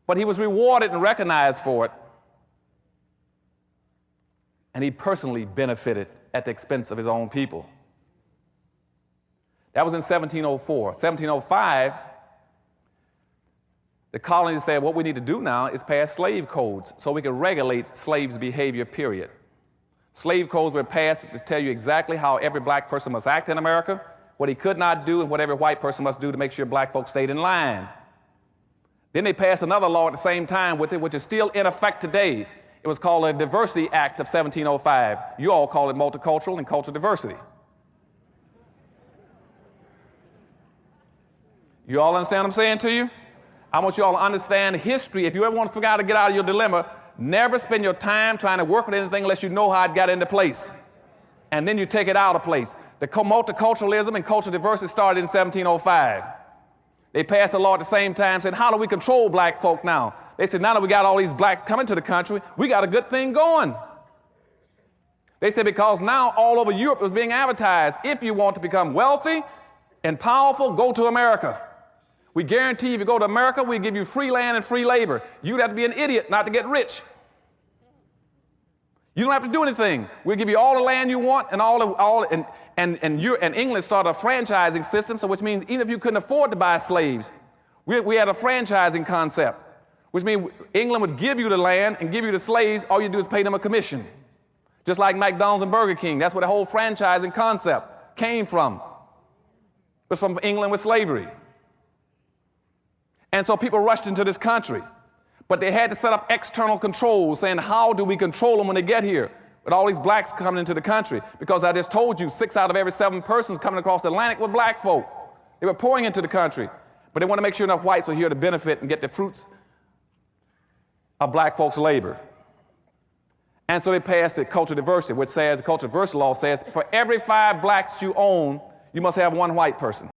But he was rewarded and recognized for it. And he personally benefited at the expense of his own people. That was in 1704. 1705, the colonies said, what we need to do now is pass slave codes so we can regulate slaves' behavior, period. Slave codes were passed to tell you exactly how every black person must act in America, what he could not do, and what every white person must do to make sure black folks stayed in line. Then they passed another law at the same time with it, which is still in effect today. It was called the Diversity Act of 1705. You all call it multicultural and cultural diversity. You all understand what I'm saying to you? I want you all to understand history. If you ever want to figure out how to get out of your dilemma, never spend your time trying to work with anything unless you know how it got into place. And then you take it out of place. The multiculturalism and cultural diversity started in 1705. They passed a law at the same time saying, how do we control black folk now? They said, now that we got all these blacks coming to the country, we got a good thing going. They said because now all over Europe it was being advertised, if you want to become wealthy and powerful, go to America. We guarantee if you go to America, we give you free land and free labor. You'd have to be an idiot not to get rich. You don't have to do anything. We'll give you all the land you want and England started a franchising system, so which means even if you couldn't afford to buy slaves, we had a franchising concept, which means England would give you the land and give you the slaves. All you do is pay them a commission. Just like McDonald's and Burger King. That's where the whole franchising concept came from. It was from England with slavery. And so people rushed into this country. But they had to set up external controls saying, how do we control them when they get here? With all these blacks coming into the country. Because I just told you, 6 out of every 7 persons coming across the Atlantic were black folk. They were pouring into the country. But they want to make sure enough whites are here to benefit and get the fruits of black folks' labor. And so they passed the cultural diversity, which says, the cultural diversity law says, for every 5 blacks you own, you must have 1 white person.